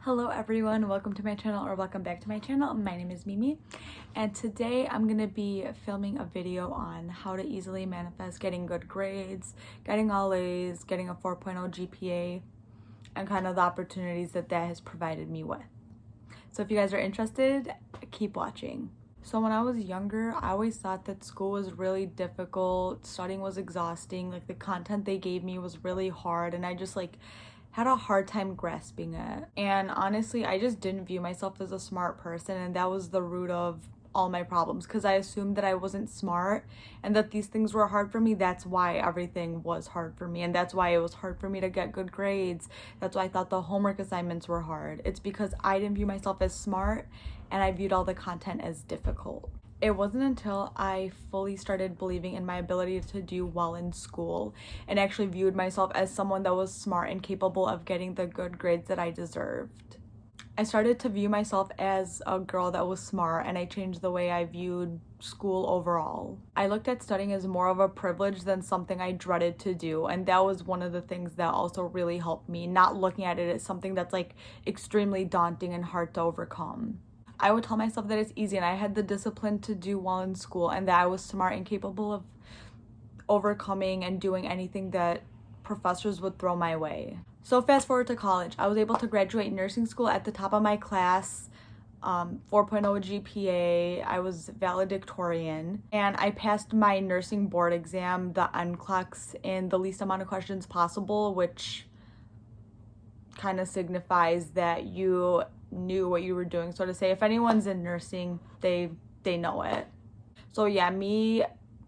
Hello everyone, welcome to my channel or welcome back to my channel. My name is Mimi and today I'm going to be filming a video on how to easily manifest getting good grades, getting all A's, getting a 4.0 GPA, and kind of the opportunities that has provided me with. So if you guys are interested, keep watching. So when I was younger, I always thought that school was really difficult, studying was exhausting, like the content they gave me was really hard, and I just had a hard time grasping it. And honestly, I just didn't view myself as a smart person, and that was the root of all my problems because I assumed that I wasn't smart and that these things were hard for me. That's why everything was hard for me, and that's why it was hard for me to get good grades. That's why I thought the homework assignments were hard. It's because I didn't view myself as smart and I viewed all the content as difficult. It wasn't until I fully started believing in my ability to do well in school and actually viewed myself as someone that was smart and capable of getting the good grades that I deserved. I started to view myself as a girl that was smart, and I changed the way I viewed school overall. I looked at studying as more of a privilege than something I dreaded to do, and that was one of the things that also really helped me, not looking at it as something that's extremely daunting and hard to overcome. I would tell myself that it's easy and I had the discipline to do well in school and that I was smart and capable of overcoming and doing anything that professors would throw my way. So fast forward to college, I was able to graduate nursing school at the top of my class, 4.0 GPA, I was valedictorian, and I passed my nursing board exam, the NCLEX, in the least amount of questions possible, which kind of signifies that you knew what you were doing, so to say. If anyone's in nursing, they know it. So yeah, me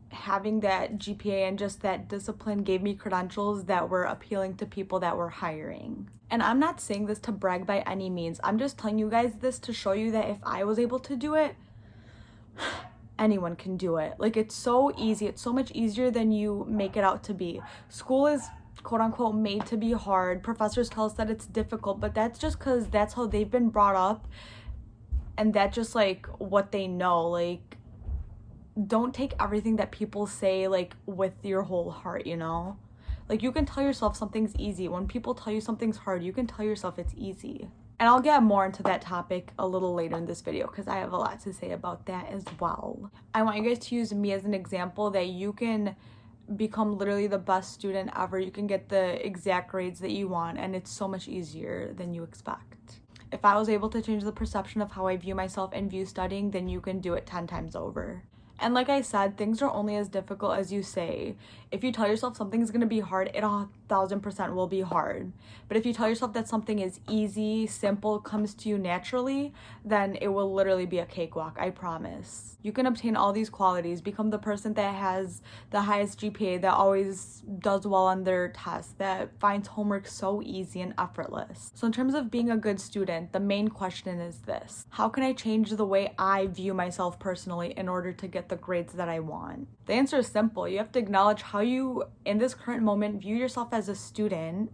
having that GPA and just that discipline gave me credentials that were appealing to people that were hiring. And I'm not saying this to brag by any means. I'm just telling you guys this to show you that if I was able to do it, anyone can do it. It's so easy. It's so much easier than you make it out to be. School is quote unquote made to be hard. Professors tell us that it's difficult, but that's just because that's how they've been brought up and that's just what they know. Don't take everything that people say with your whole heart, you know? You can tell yourself something's easy. When people tell you something's hard, you can tell yourself it's easy. And I'll get more into that topic a little later in this video because I have a lot to say about that as well. I want you guys to use me as an example that you can become literally the best student ever. You can get the exact grades that you want, and it's so much easier than you expect. If I was able to change the perception of how I view myself and view studying, then you can do it 10 times over. And like I said, things are only as difficult as you say. If you tell yourself something's gonna be hard, it 1000% will be hard. But if you tell yourself that something is easy, simple, comes to you naturally, then it will literally be a cakewalk, I promise. You can obtain all these qualities, become the person that has the highest GPA, that always does well on their tests, that finds homework so easy and effortless. So in terms of being a good student, the main question is this: how can I change the way I view myself personally in order to get the grades that I want? The answer is simple. You have to acknowledge how you, in this current moment, view yourself as a student,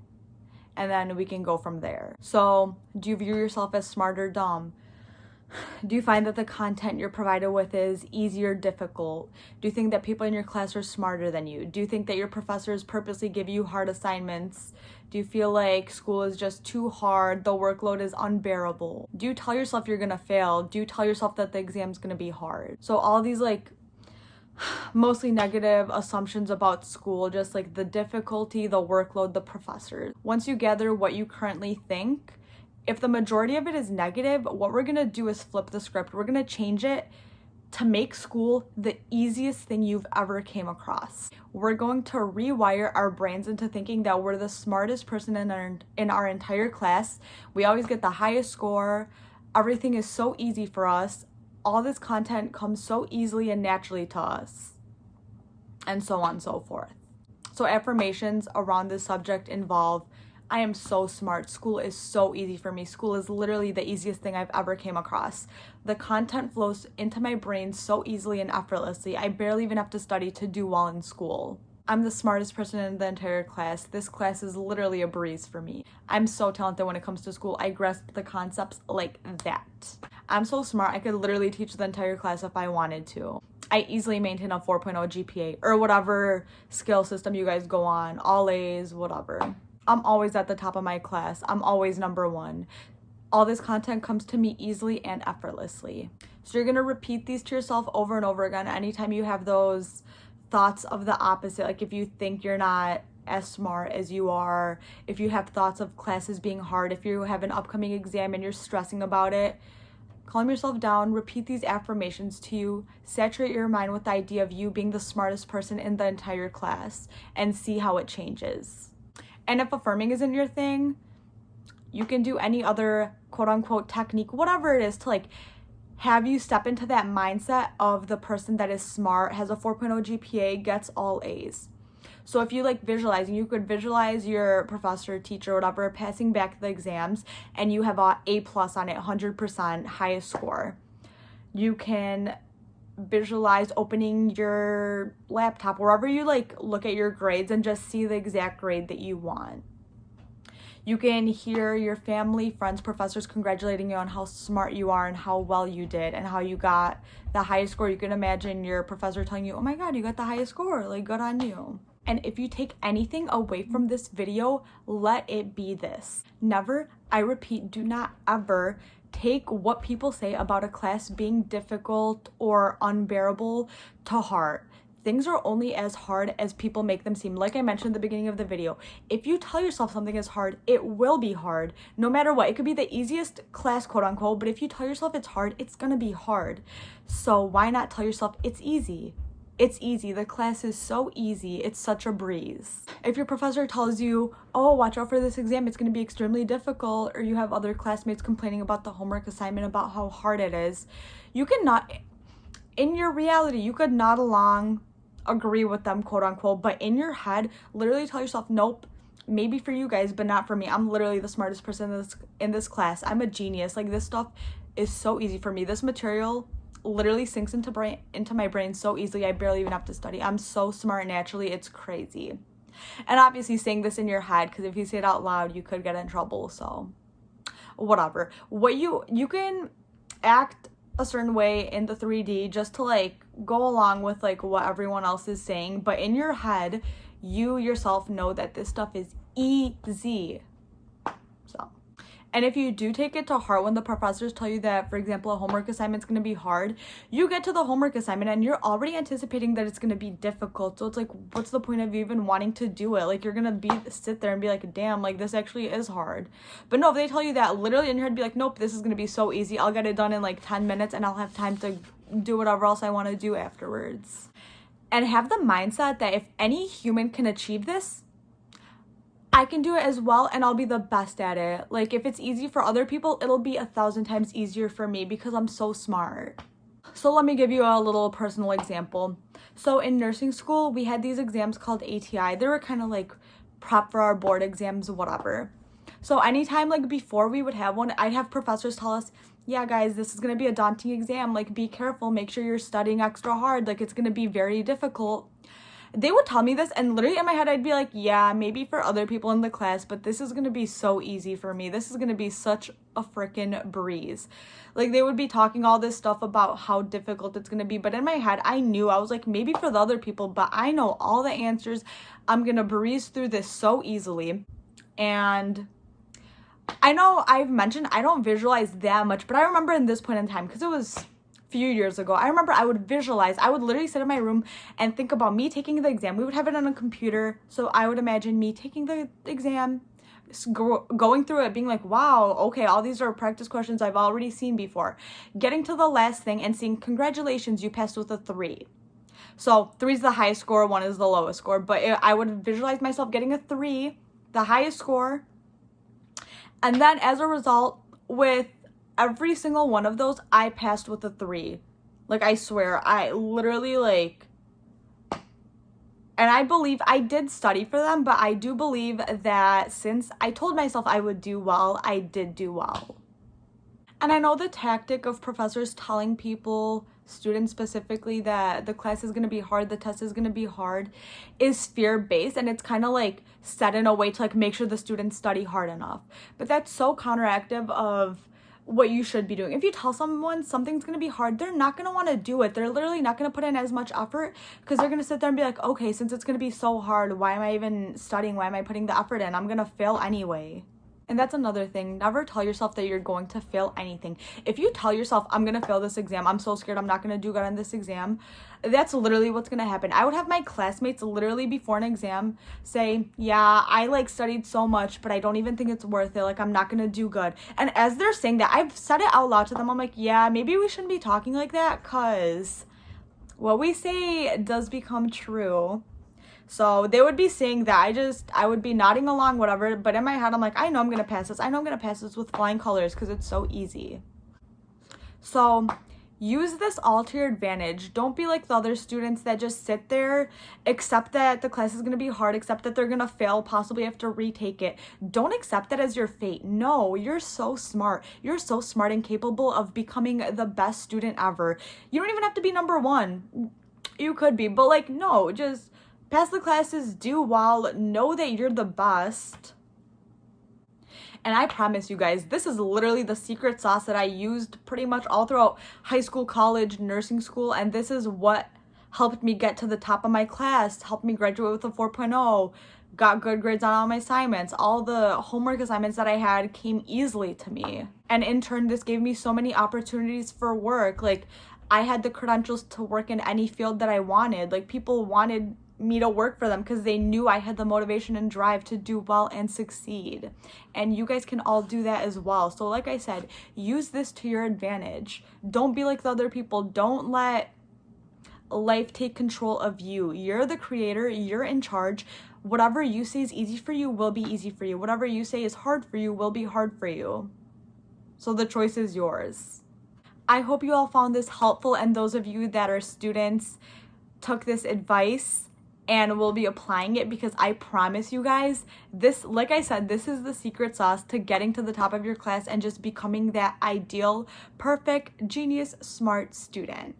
and then we can go from there. So, do you view yourself as smart or dumb? Do you find that the content you're provided with is easy or difficult? Do you think that people in your class are smarter than you? Do you think that your professors purposely give you hard assignments? Do you feel like school is just too hard, the workload is unbearable? Do you tell yourself you're gonna fail? Do you tell yourself that the exam's gonna be hard? So all these mostly negative assumptions about school, just the difficulty, the workload, the professors. Once you gather what you currently think, if the majority of it is negative, what we're gonna do is flip the script. We're gonna change it to make school the easiest thing you've ever came across. We're going to rewire our brains into thinking that we're the smartest person in our entire class. We always get the highest score. Everything is so easy for us. All this content comes so easily and naturally to us, and so on and so forth. So affirmations around this subject involve: I am so smart. School is so easy for me. School is literally the easiest thing I've ever came across. The content flows into my brain so easily and effortlessly. I barely even have to study to do well in school. I'm the smartest person in the entire class. This class is literally a breeze for me. I'm so talented when it comes to school. I grasp the concepts like that. I'm so smart, I could literally teach the entire class if I wanted to. I easily maintain a 4.0 GPA or whatever skill system you guys go on, all A's, whatever. I'm always at the top of my class. I'm always number one. All this content comes to me easily and effortlessly. So you're gonna repeat these to yourself over and over again anytime you have those thoughts of the opposite. Like if you think you're not as smart as you are, if you have thoughts of classes being hard, if you have an upcoming exam and you're stressing about it, calm yourself down, repeat these affirmations to you, saturate your mind with the idea of you being the smartest person in the entire class, and see how it changes. And if affirming isn't your thing, you can do any other quote unquote technique, whatever it is, to like have you step into that mindset of the person that is smart, has a 4.0 GPA, gets all A's. So if you like visualizing, you could visualize your professor, teacher, whatever, passing back the exams and you have a A+ on it, 100% highest score. You can visualize opening your laptop, wherever you like look at your grades, and just see the exact grade that you want. You can hear your family, friends, professors congratulating you on how smart you are and how well you did and how you got the highest score. You can imagine your professor telling you, oh my God, you got the highest score, like good on you. And if you take anything away from this video, let it be this. Never, I repeat, do not ever take what people say about a class being difficult or unbearable to heart. Things are only as hard as people make them seem. Like I mentioned at the beginning of the video, if you tell yourself something is hard, it will be hard, no matter what. It could be the easiest class, quote unquote, but if you tell yourself it's hard, it's gonna be hard. So why not tell yourself it's easy? It's easy. The class is so easy. It's such a breeze. If your professor tells you, oh, watch out for this exam, it's going to be extremely difficult, or you have other classmates complaining about the homework assignment, about how hard it is, you cannot, in your reality, you could nod along, agree with them, quote unquote, but in your head, literally tell yourself, nope, maybe for you guys, but not for me. I'm literally the smartest person in this class. I'm a genius. Like, this stuff is so easy for me. This material literally sinks into my brain so easily. I barely even have to study. I'm so smart naturally. It's crazy. And obviously saying this in your head, because if you say it out loud, you could get in trouble. So whatever. What you can act a certain way in the 3D just to like go along with like what everyone else is saying, but in your head, you yourself know that this stuff is easy. So, and if you do take it to heart when the professors tell you that, for example, a homework assignment is going to be hard, you get to the homework assignment and you're already anticipating that it's going to be difficult. So it's like, what's the point of you even wanting to do it? Like, you're going to sit there and be like, damn, like this actually is hard. But no, if they tell you that, literally in your head, be like, nope, this is going to be so easy. I'll get it done in like 10 minutes and I'll have time to do whatever else I want to do afterwards. And have the mindset that if any human can achieve this, I can do it as well, and I'll be the best at it. Like, if it's easy for other people, it'll be 1,000 times easier for me because I'm so smart. So let me give you a little personal example. So in nursing school, we had these exams called ATI. They were kind of like prep for our board exams, whatever. So anytime, like, before we would have one, I'd have professors tell us, yeah, guys, this is going to be a daunting exam. Like, be careful. Make sure you're studying extra hard. Like, it's going to be very difficult. They would tell me this, and literally in my head, I'd be like, yeah, maybe for other people in the class, but this is going to be so easy for me. This is going to be such a freaking breeze. Like, they would be talking all this stuff about how difficult it's going to be, but in my head, I knew, I was like, maybe for the other people, but I know all the answers. I'm going to breeze through this so easily. And I know I've mentioned I don't visualize that much, but I remember in this point in time, because it was few years ago, I remember I would visualize, I would literally sit in my room and think about me taking the exam. We would have it on a computer, so I would imagine me taking the exam, going through it, being like, wow, okay, all these are practice questions I've already seen before, getting to the last thing and saying, congratulations, you passed with a 3. So 3 is the highest score, 1 is the lowest score, but I would visualize myself getting a 3, the highest score, and then as a result, with every single one of those, I passed with a 3. Like, I swear, I literally, like, and I believe I did study for them, but I do believe that since I told myself I would do well, I did do well. And I know the tactic of professors telling people, students specifically, that the class is going to be hard, the test is going to be hard, is fear-based, and it's kind of like set in a way to like make sure the students study hard enough. But that's so counteractive of what you should be doing. If you tell someone something's going to be hard, they're not going to want to do it. They're literally not going to put in as much effort because they're going to sit there and be like, okay, since it's going to be so hard, why am I even studying? Why am I putting the effort in? I'm going to fail anyway. And that's another thing. Never tell yourself that you're going to fail anything. If you tell yourself, I'm going to fail this exam, I'm so scared I'm not going to do good on this exam, that's literally what's going to happen. I would have my classmates literally before an exam say, yeah, I like studied so much, but I don't even think it's worth it. Like, I'm not going to do good. And as they're saying that, I've said it out loud to them. I'm like, yeah, maybe we shouldn't be talking like that, because what we say does become true. So they would be saying that, I would be nodding along, whatever, but in my head, I'm like, I know I'm gonna pass this. I know I'm gonna pass this with flying colors because it's so easy. So use this all to your advantage. Don't be like the other students that just sit there, accept that the class is gonna be hard, accept that they're gonna fail, possibly have to retake it. Don't accept that as your fate. No, you're so smart. You're so smart and capable of becoming the best student ever. You don't even have to be number one. You could be, but like, no, just pass the classes, do well, know that you're the best. And I promise you guys, this is literally the secret sauce that I used pretty much all throughout high school, college, nursing school, and this is what helped me get to the top of my class, helped me graduate with a 4.0, got good grades on all my assignments. All the homework assignments that I had came easily to me. And in turn, this gave me so many opportunities for work. Like, I had the credentials to work in any field that I wanted. Like, people wanted me to work for them because they knew I had the motivation and drive to do well and succeed. And you guys can all do that as well. So like I said, use this to your advantage. Don't be like the other people. Don't let life take control of you. You're the creator, you're in charge. Whatever you say is easy for you will be easy for you. Whatever you say is hard for you will be hard for you. So the choice is yours. I hope you all found this helpful, and those of you that are students took this advice and will be applying it, because I promise you guys, this, like I said, this is the secret sauce to getting to the top of your class and just becoming that ideal, perfect, genius, smart student.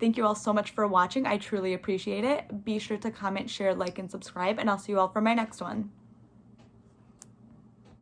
Thank you all so much for watching. I truly appreciate it. Be sure to comment, share, like, and subscribe, and I'll see you all for my next one.